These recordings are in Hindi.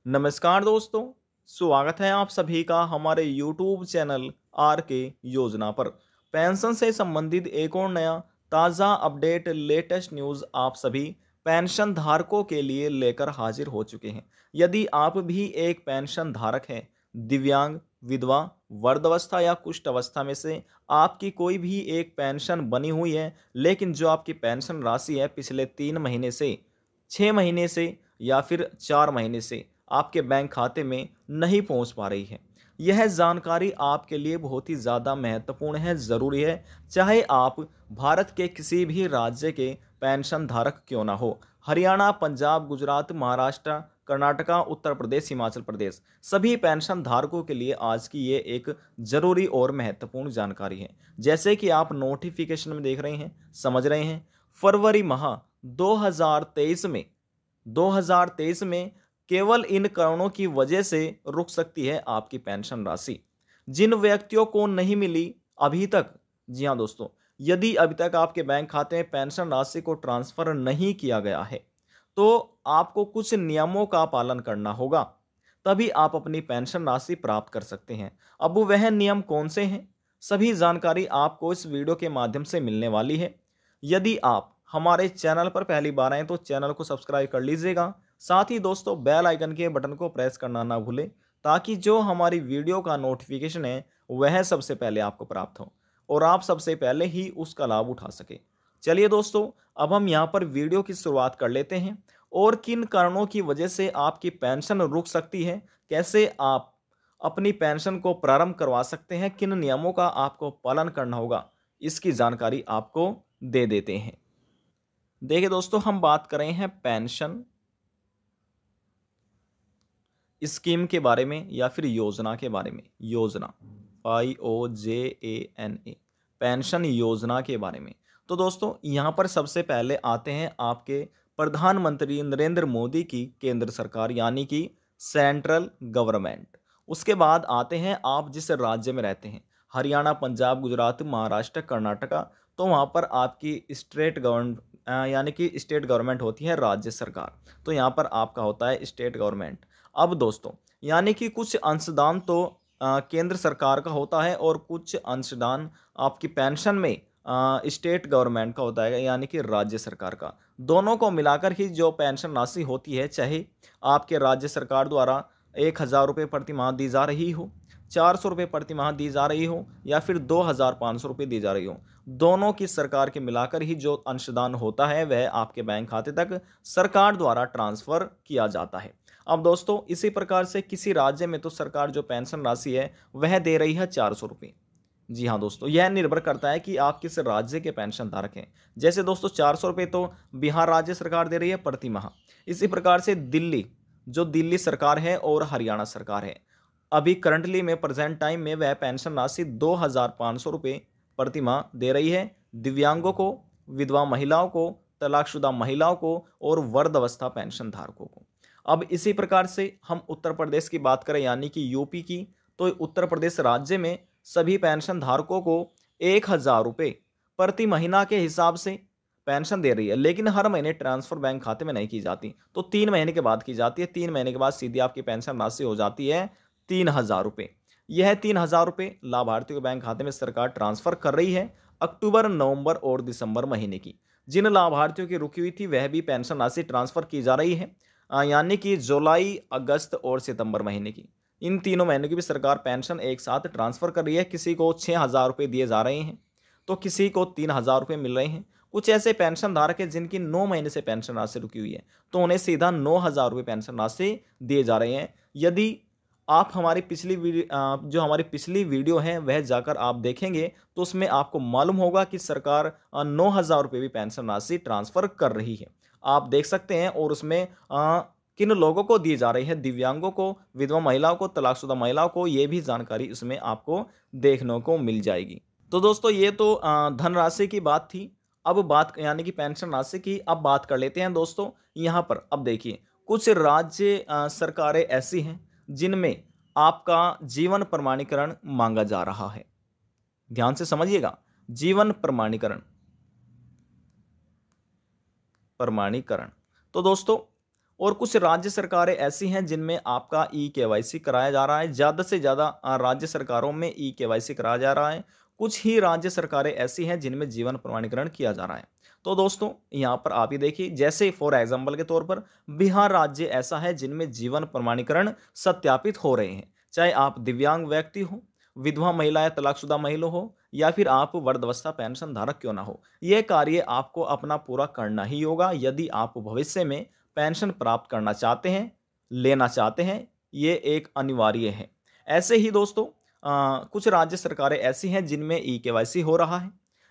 नमस्कार दोस्तों, स्वागत है आप सभी का हमारे YouTube चैनल आर के योजना पर। पेंशन से संबंधित एक और नया ताज़ा अपडेट लेटेस्ट न्यूज़ आप सभी पेंशन धारकों के लिए लेकर हाजिर हो चुके हैं। यदि आप भी एक पेंशन धारक हैं, दिव्यांग, विधवा, वृद्धावस्था या कुष्ठ अवस्था में से आपकी कोई भी एक पेंशन बनी हुई है, लेकिन जो आपकी पेंशन राशि है पिछले 3 महीने से, 6 महीने से या फिर 4 महीने से आपके बैंक खाते में नहीं पहुंच पा रही है। यह जानकारी आपके लिए बहुत ही ज़्यादा महत्वपूर्ण है, ज़रूरी है। चाहे आप भारत के किसी भी राज्य के पेंशन धारक क्यों ना हो, हरियाणा, पंजाब, गुजरात, महाराष्ट्र, कर्नाटका, उत्तर प्रदेश, हिमाचल प्रदेश, सभी पेंशन धारकों के लिए आज की ये एक ज़रूरी और महत्वपूर्ण जानकारी है। जैसे कि आप नोटिफिकेशन में देख रहे हैं, समझ रहे हैं, फरवरी माह 2023 में 2023 में केवल इन कारणों की वजह से रुक सकती है आपकी पेंशन राशि। जिन व्यक्तियों को नहीं मिली अभी तक, जी हाँ दोस्तों, यदि अभी तक आपके बैंक खाते में पेंशन राशि को ट्रांसफर नहीं किया गया है, तो आपको कुछ नियमों का पालन करना होगा, तभी आप अपनी पेंशन राशि प्राप्त कर सकते हैं। अब वह नियम कौन से हैं, सभी जानकारी आपको इस वीडियो के माध्यम से मिलने वाली है। यदि आप हमारे चैनल पर पहली बार आए तो चैनल को सब्सक्राइब कर लीजिएगा। साथ ही दोस्तों बेल आइकन के बटन को प्रेस करना ना भूलें, ताकि जो हमारी वीडियो का नोटिफिकेशन है वह सबसे पहले आपको प्राप्त हो और आप सबसे पहले ही उसका लाभ उठा सके। चलिए दोस्तों, अब हम यहाँ पर वीडियो की शुरुआत कर लेते हैं और किन कारणों की वजह से आपकी पेंशन रुक सकती है, कैसे आप अपनी पेंशन को प्रारंभ करवा सकते हैं, किन नियमों का आपको पालन करना होगा, इसकी जानकारी आपको दे देते हैं। देखिए दोस्तों, हम बात कर रहे हैं पेंशन स्कीम के बारे में या फिर योजना के बारे में। योजना, IOJANA, पेंशन योजना के बारे में। तो दोस्तों यहाँ पर सबसे पहले आते हैं आपके प्रधानमंत्री नरेंद्र मोदी की केंद्र सरकार, यानी कि सेंट्रल गवर्नमेंट। उसके बाद आते हैं आप जिस राज्य में रहते हैं, हरियाणा, पंजाब, गुजरात, महाराष्ट्र, कर्नाटका, तो वहाँ पर आपकी स्टेट गवर्नमेंट यानी कि स्टेट गवर्नमेंट होती है, राज्य सरकार। तो यहाँ पर आपका होता है स्टेट गवर्नमेंट। अब दोस्तों, यानी कि कुछ अंशदान तो केंद्र सरकार का होता है और कुछ अंशदान आपकी पेंशन में स्टेट गवर्नमेंट का होता है, यानी कि राज्य सरकार का। दोनों को मिलाकर ही जो पेंशन राशि होती है, चाहे आपके राज्य सरकार द्वारा 1,000 रुपये प्रति माह दी जा रही हो, 400 रुपये प्रति माह दी जा रही हो, या फिर 2,500 रुपये दी जा रही हो, दोनों की सरकार के मिलाकर ही जो अंशदान होता है वह आपके बैंक खाते तक सरकार द्वारा ट्रांसफर किया जाता है। अब दोस्तों इसी प्रकार से किसी राज्य में तो सरकार जो पेंशन राशि है वह दे रही है 400 रुपये। जी हाँ दोस्तों, यह निर्भर करता है कि आप किस राज्य के पेंशन धारक हैं। जैसे दोस्तों 400 रुपये तो बिहार राज्य सरकार दे रही है प्रति माह। इसी प्रकार से दिल्ली, जो दिल्ली सरकार है और हरियाणा सरकार है, अभी करंटली में प्रेजेंट टाइम में वह पेंशन राशि 2,500 रुपये प्रति माह दे रही है दिव्यांगों को, विधवा महिलाओं को, तलाकशुदा महिलाओं को और वृद्धावस्था पेंशन धारकों को। अब इसी प्रकार से हम उत्तर प्रदेश की बात करें, यानी कि यूपी की, तो उत्तर प्रदेश राज्य में सभी पेंशन धारकों को 1,000 रुपये प्रति महीना के हिसाब से पेंशन दे रही है, लेकिन हर महीने ट्रांसफर बैंक खाते में नहीं की जाती, तो 3 महीने के बाद की जाती है। 3 महीने के बाद सीधी आपकी पेंशन राशि हो जाती है 3,000 रुपये। यह 3,000 रुपये लाभार्थियों के बैंक खाते में सरकार ट्रांसफर कर रही है अक्टूबर, नवंबर और दिसंबर महीने की। जिन लाभार्थियों की रुकी हुई थी वह भी पेंशन राशि ट्रांसफर की जा रही है, यानी कि जुलाई, अगस्त और सितंबर महीने की। इन तीनों महीनों की भी सरकार पेंशन एक साथ ट्रांसफर कर रही है। किसी को 6,000 रुपये दिए जा रहे हैं, तो किसी को 3,000 रुपये मिल रहे हैं। कुछ ऐसे पेंशन धारक हैं जिनकी 9 महीने से पेंशन राशि रुकी हुई है, तो उन्हें सीधा 9,000 रुपये पेंशन राशि दिए जा रहे हैं। यदि आप हमारी जो हमारी पिछली वीडियो है वह जाकर आप देखेंगे तो उसमें आपको मालूम होगा कि सरकार 9,000 रुपये भी पेंशन राशि ट्रांसफर कर रही है, आप देख सकते हैं। और उसमें किन लोगों को दी जा रही है, दिव्यांगों को, विधवा महिलाओं को, तलाकशुदा महिलाओं को, ये भी जानकारी इसमें आपको देखने को मिल जाएगी। तो दोस्तों ये तो धनराशि की बात थी। अब बात यानी कि पेंशन राशि की, अब बात कर लेते हैं दोस्तों यहाँ पर। अब देखिए, कुछ राज्य सरकारें ऐसी हैं जिनमें आपका जीवन प्रमाणीकरण मांगा जा रहा है। ध्यान से समझिएगा, जीवन प्रमाणीकरण। तो दोस्तों और कुछ राज्य सरकारें ऐसी हैं जिनमें आपका ई केवाईसी कराया जा रहा है। ज़्यादा से ज़्यादा राज्य सरकारों में ई केवाईसी कराया जा रहा है। कुछ ही राज्य सरकारें ऐसी हैं जिनमें जीवन प्रमाणीकरण किया जा रहा है। तो दोस्तों यहाँ पर आप ही देखिए, जैसे फॉर एग्जाम्पल के तौर पर बिहार राज्य ऐसा है जिनमें जीवन प्रमाणीकरण सत्यापित हो रहे हैं। चाहे आप दिव्यांग व्यक्ति हो, विधवा महिला या तलाकशुदा महिला हो, या फिर आप वृद्धावस्था पेंशन धारक क्यों ना हो, यह कार्य आपको अपना पूरा करना ही होगा यदि आप भविष्य में पेंशन प्राप्त करना चाहते हैं, लेना चाहते हैं। ये एक अनिवार्य है। ऐसे ही दोस्तों कुछ राज्य सरकारें ऐसी हैं जिनमें ई केवाईसी हो रहा है।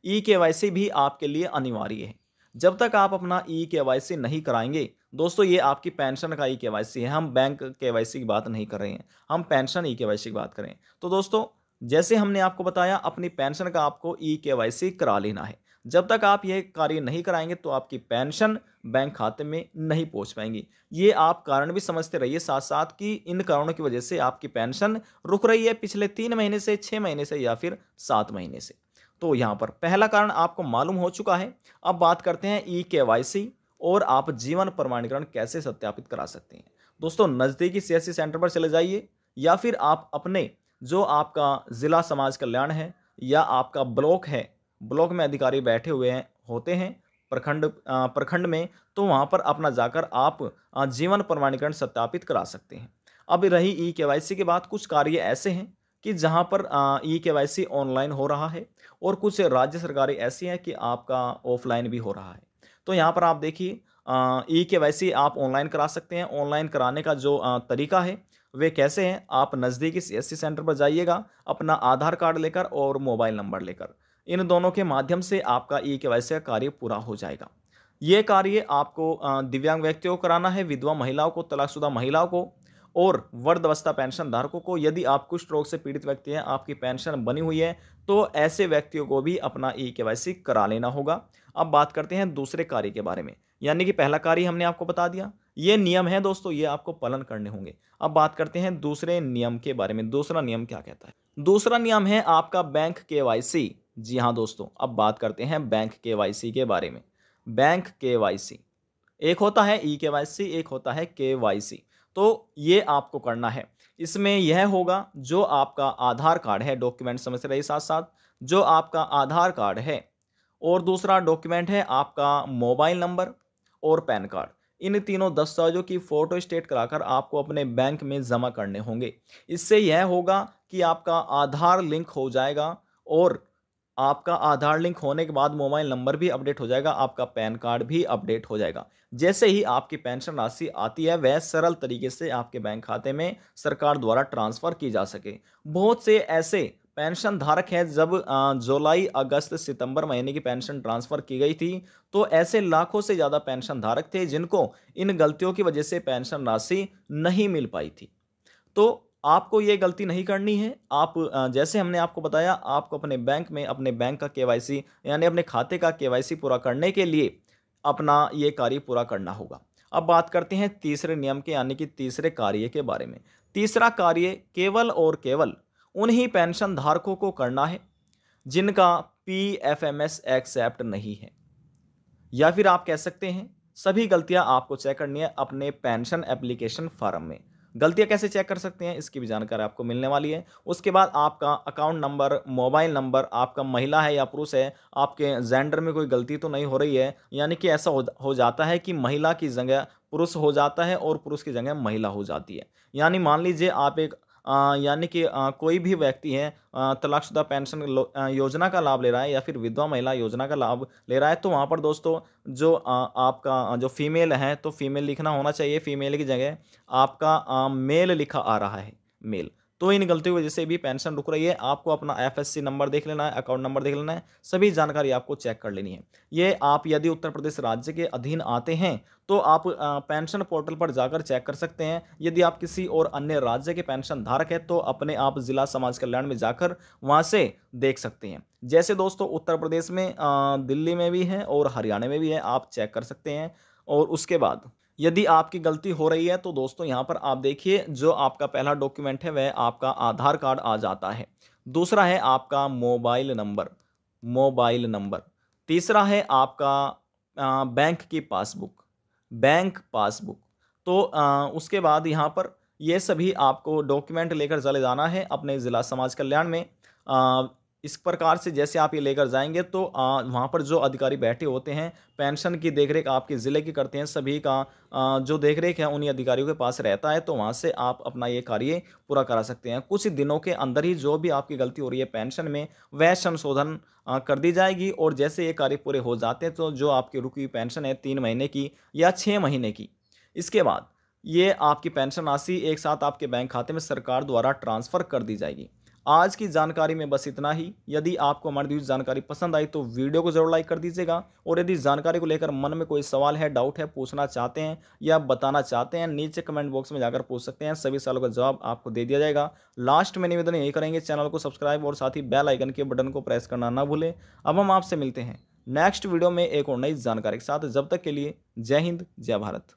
ई केवाईसी भी आपके लिए अनिवार्य है। जब तक आप अपना ई केवाईसी नहीं कराएंगे, दोस्तों ये आपकी पेंशन का ई केवाईसी है, हम बैंक केवाईसी की बात नहीं कर रहे हैं, हम पेंशन ई केवाईसी की बात करें। तो दोस्तों जैसे हमने आपको बताया, अपनी पेंशन का आपको ई केवाईसी करा लेना है। जब तक आप यह कार्य नहीं कराएंगे तो आपकी पेंशन बैंक खाते में नहीं पहुंच पाएंगी। ये आप कारण भी समझते रहिए साथ साथ कि इन कारणों की वजह से आपकी पेंशन रुक रही है पिछले 3 महीने से, 6 महीने से, या फिर 7 महीने से। तो यहाँ पर पहला कारण आपको मालूम हो चुका है। अब बात करते हैं ई केवाईसी और आप जीवन प्रमाणीकरण कैसे सत्यापित करा सकते हैं। दोस्तों नज़दीकी सीएससी सेंटर पर चले जाइए, या फिर आप अपने जो आपका जिला समाज कल्याण है या आपका ब्लॉक है, ब्लॉक में अधिकारी बैठे हुए हैं होते हैं प्रखंड में, तो वहाँ पर अपना जाकर आप जीवन प्रमाणीकरण सत्यापित करा सकते हैं। अब रही ई केवाईसी के बाद, कुछ कार्य ऐसे हैं कि जहाँ पर ई केवाईसी ऑनलाइन हो रहा है और कुछ राज्य सरकारें ऐसी हैं कि आपका ऑफलाइन भी हो रहा है। तो यहाँ पर आप देखिए, ई केवाईसी आप ऑनलाइन करा सकते हैं। ऑनलाइन कराने का जो तरीका है वे कैसे हैं, आप नज़दीकी सीएससी सेंटर पर जाइएगा अपना आधार कार्ड लेकर और मोबाइल नंबर लेकर। इन दोनों के माध्यम से आपका ई केवाईसी का कार्य पूरा हो जाएगा। ये कार्य आपको दिव्यांग व्यक्तियों को कराना है, विधवा महिलाओं को, तलाकशुदा महिलाओं को और वृद्धावस्था पेंशन धारकों को। यदि आप कुष्ठ रोग से पीड़ित व्यक्ति हैं, आपकी पेंशन बनी हुई है, तो ऐसे व्यक्तियों को भी अपना ई केवाईसी करा लेना होगा। अब बात करते हैं दूसरे कार्य के बारे में। यानी कि पहला कार्य हमने आपको बता दिया, ये नियम है दोस्तों, ये आपको पालन करने होंगे। अब बात करते हैं दूसरे नियम के बारे में। दूसरा नियम क्या कहता है? दूसरा नियम है आपका बैंक केवाईसी। जी हाँ दोस्तों, अब बात करते हैं बैंक केवाईसी के बारे में। बैंक केवाईसी एक होता है ई केवाईसी, एक होता है केवाईसी। तो ये आपको करना है। इसमें यह होगा, जो आपका आधार कार्ड है, डॉक्यूमेंट समझते रहिए साथ साथ, जो आपका आधार कार्ड है और दूसरा डॉक्यूमेंट है आपका मोबाइल नंबर और पैन कार्ड। इन तीनों दस्तावेजों की फोटो स्टेट कराकर आपको अपने बैंक में जमा करने होंगे। इससे यह होगा कि आपका आधार लिंक हो जाएगा और आपका आधार लिंक होने के बाद मोबाइल नंबर भी अपडेट हो जाएगा, आपका पैन कार्ड भी अपडेट हो जाएगा। जैसे ही आपकी पेंशन राशि आती है, वह सरल तरीके से आपके बैंक खाते में सरकार द्वारा ट्रांसफर की जा सके। बहुत से ऐसे पेंशन धारक हैं, जब जुलाई, अगस्त, सितंबर महीने की पेंशन ट्रांसफर की गई थी, तो ऐसे लाखों से ज़्यादा पेंशन धारक थे जिनको इन गलतियों की वजह से पेंशन राशि नहीं मिल पाई थी। तो आपको ये गलती नहीं करनी है। आप जैसे हमने आपको बताया, आपको अपने बैंक में अपने बैंक का केवाईसी यानी अपने खाते का केवाईसी पूरा करने के लिए अपना ये कार्य पूरा करना होगा। अब बात करते हैं तीसरे नियम के यानी कि तीसरे कार्य के बारे में। तीसरा कार्य केवल और केवल उन्हीं पेंशन धारकों को करना है जिनका पीएफएमएस एक्सेप्ट नहीं है, या फिर आप कह सकते हैं सभी गलतियां आपको चेक करनी है अपने पेंशन एप्लीकेशन फॉर्म में। गलतियां कैसे चेक कर सकते हैं, इसकी भी जानकारी आपको मिलने वाली है। उसके बाद आपका अकाउंट नंबर, मोबाइल नंबर, आपका महिला है या पुरुष है, आपके जेंडर में कोई गलती तो नहीं हो रही है। यानी कि ऐसा हो जाता है कि महिला की जगह पुरुष हो जाता है और पुरुष की जगह महिला हो जाती है। यानी मान लीजिए आप एक यानी कि कोई भी व्यक्ति है तलाकशुदा पेंशन योजना का लाभ ले रहा है या फिर विधवा महिला योजना का लाभ ले रहा है, तो वहाँ पर दोस्तों जो आपका जो फीमेल है तो फीमेल लिखना होना चाहिए, फीमेल की जगह आपका मेल लिखा आ रहा है, मेल। तो इन गलतियों की वजह से भी पेंशन रुक रही है। आपको अपना एफएससी नंबर देख लेना है, अकाउंट नंबर देख लेना है, सभी जानकारी आपको चेक कर लेनी है। ये आप यदि उत्तर प्रदेश राज्य के अधीन आते हैं तो आप पेंशन पोर्टल पर जाकर चेक कर सकते हैं। यदि आप किसी और अन्य राज्य के पेंशन धारक है तो अपने आप जिला समाज कल्याण में जाकर वहां से देख सकते हैं। जैसे दोस्तों उत्तर प्रदेश में दिल्ली में भी है और हरियाणा में भी है, आप चेक कर सकते हैं। और उसके बाद यदि आपकी गलती हो रही है तो दोस्तों यहाँ पर आप देखिए, जो आपका पहला डॉक्यूमेंट है वह आपका आधार कार्ड आ जाता है। दूसरा है आपका मोबाइल नंबर, मोबाइल नंबर। तीसरा है आपका बैंक की पासबुक, बैंक पासबुक। तो उसके बाद यहाँ पर ये सभी आपको डॉक्यूमेंट लेकर चले जाना है अपने ज़िला समाज कल्याण में। इस प्रकार से जैसे आप ये लेकर जाएंगे तो वहाँ पर जो अधिकारी बैठे होते हैं, पेंशन की देखरेख आपके ज़िले की करते हैं, सभी का जो देखरेख है उन्हीं अधिकारियों के पास रहता है, तो वहाँ से आप अपना ये कार्य पूरा करा सकते हैं। कुछ दिनों के अंदर ही जो भी आपकी गलती हो रही है पेंशन में, वह संशोधन कर दी जाएगी, और जैसे ये कार्य पूरे हो जाते हैं तो जो आपकी रुकी हुई पेंशन है 3 महीने की या 6 महीने की, इसके बाद ये आपकी पेंशन राशि एक साथ आपके बैंक खाते में सरकार द्वारा ट्रांसफ़र कर दी जाएगी। आज की जानकारी में बस इतना ही। यदि आपको हमारी दी हुई जानकारी पसंद आई तो वीडियो को ज़रूर लाइक कर दीजिएगा, और यदि जानकारी को लेकर मन में कोई सवाल है, डाउट है, पूछना चाहते हैं या बताना चाहते हैं, नीचे कमेंट बॉक्स में जाकर पूछ सकते हैं। सभी सवालों का जवाब आपको दे दिया जाएगा। लास्ट में निवेदन यही करेंगे, चैनल को सब्सक्राइब और साथ ही बेल आइकन के बटन को प्रेस करना ना भूलें। अब हम आपसे मिलते हैं नेक्स्ट वीडियो में एक और नई जानकारी के साथ। जब तक के लिए जय हिंद, जय भारत।